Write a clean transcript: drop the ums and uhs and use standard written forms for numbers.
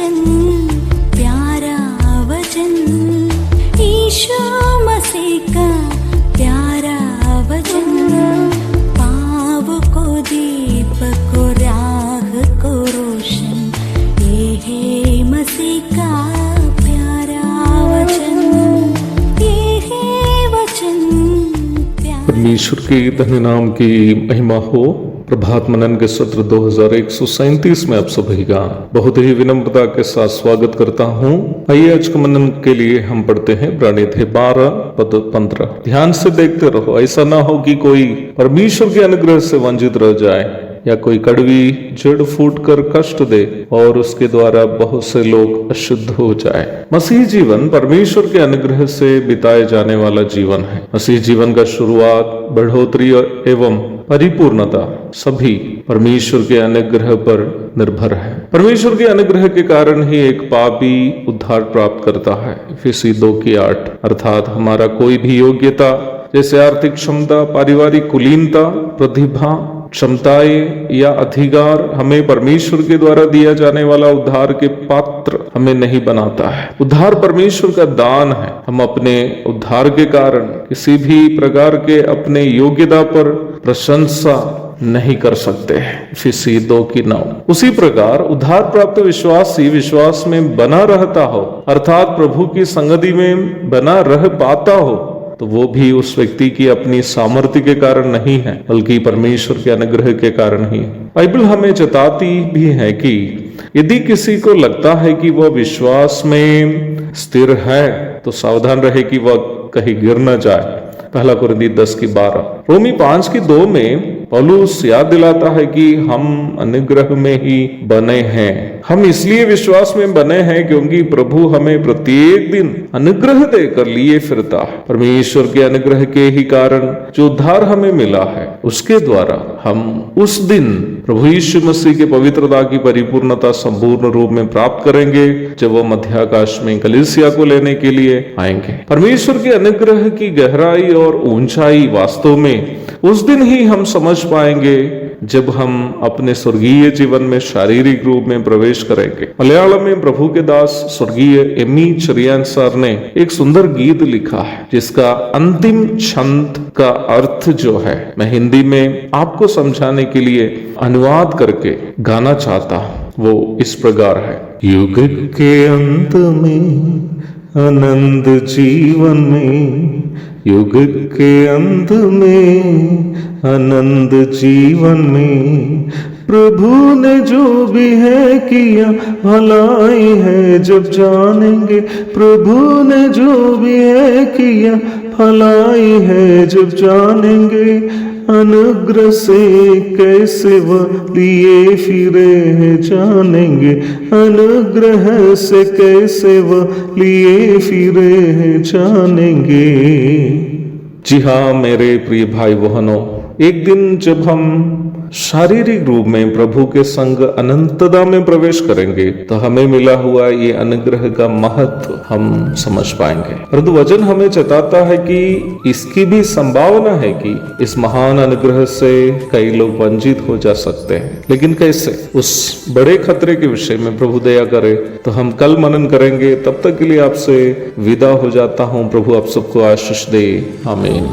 वचन, प्यारा वचन, ईशो मसीह का प्यारा वचन, पाव को दीप को राह को रोशन, ये है मसीह का प्यारा वचन, ये है वचन प्यारा। परमेश्वर के धन्य नाम की महिमा हो। प्रभात मनन के सत्र 2137 में आप सभी का बहुत ही विनम्रता के साथ स्वागत करता हूँ। आइए आज के मनन के लिए हम पढ़ते हैं इब्रानी 12 पद 15। ध्यान से देखते रहो, ऐसा ना हो कि कोई परमेश्वर के अनुग्रह से वंचित रह जाए या कोई कड़वी जड़ फूट कर कष्ट दे और उसके द्वारा बहुत से लोग अशुद्ध हो जाए। मसीह जीवन परमेश्वर के अनुग्रह से बिताए जाने वाला जीवन है। मसीह जीवन का शुरुआत, बढ़ोतरी एवं परिपूर्णता सभी परमेश्वर के अनुग्रह पर निर्भर है। परमेश्वर के अनुग्रह के कारण ही एक पापी उद्धार प्राप्त करता है। इफिसी 2:8। अर्थात हमारा कोई भी योग्यता जैसे आर्थिक क्षमता, पारिवारिक कुलीनता, प्रतिभा, क्षमताएं या अधिकार हमें परमेश्वर के द्वारा दिया जाने वाला उद्धार के पात्र हमें नहीं बनाता है। उद्धार परमेश्वर का दान है। हम अपने उद्धार के कारण किसी भी प्रकार के अपने योग्यता पर प्रशंसा नहीं कर सकते हैं। इफिसी 2:9। उसी प्रकार उद्धार प्राप्त विश्वासी विश्वास में बना रहता हो, अर्थात प्रभु की संगति में बना रह पाता हो, तो वो भी उस व्यक्ति की अपनी सामर्थ्य के कारण नहीं है, बल्कि परमेश्वर के अनुग्रह के कारण ही। बाइबल हमें चेताती भी है कि यदि किसी को लगता है कि वह विश्वास में स्थिर है तो सावधान रहे कि वह कहीं गिर न जाए। पहला कुरिन्थी 10:12। रोमी 5:2 में पौलुस याद दिलाता है कि हम अनुग्रह में ही बने हैं। हम इसलिए विश्वास में बने हैं क्योंकि प्रभु हमें प्रत्येक दिन अनुग्रह देकर लिए फिरता है। परमेश्वर के अनुग्रह के ही कारण जो उद्धार हमें मिला है, उसके द्वारा हम उस दिन प्रभु यीशु मसीह के पवित्रता की परिपूर्णता संपूर्ण रूप में प्राप्त करेंगे जब वह मध्याकाश में कलीसिया को लेने के लिए आएंगे। परमेश्वर के अनुग्रह की गहराई और ऊंचाई वास्तव में उस दिन ही हम समझ पाएंगे जब हम अपने स्वर्गीय जीवन में शारीरिक रूप में प्रवेश करेंगे। मलयालम में प्रभु के दास स्वर्गीय एमी चरियान सर ने एक सुंदर गीत लिखा है जिसका अंतिम छंद का अर्थ जो है मैं हिंदी में आपको समझाने के लिए अनुवाद करके गाना चाहता हूँ। वो इस प्रकार है। युग के अंत में आनंद जीवन में, युग के अंत में आनंद जीवन में, प्रभु ने जो भी है किया भलाई है जब जानेंगे, प्रभु ने जो भी है किया भलाई है जब जानेंगे, अनुग्रह से कैसे वह लिए फिरे हैं जानेंगे, अनुग्रह से कैसे वह लिए फिरे हैं जानेंगे। जी हाँ मेरे प्रिय भाई बहनों, एक दिन जब हम शारीरिक रूप में प्रभु के संग अनंतता में प्रवेश करेंगे तो हमें मिला हुआ ये अनुग्रह का महत्व हम समझ पाएंगे। परंतु वचन हमें चेताता है कि इसकी भी संभावना है कि इस महान अनुग्रह से कई लोग वंचित हो जा सकते हैं। लेकिन कैसे? उस बड़े खतरे के विषय में प्रभु दया करे तो हम कल मनन करेंगे। तब तक के लिए आपसे विदा हो जाता हूँ। प्रभु आप सबको आशीष दे। आमीन।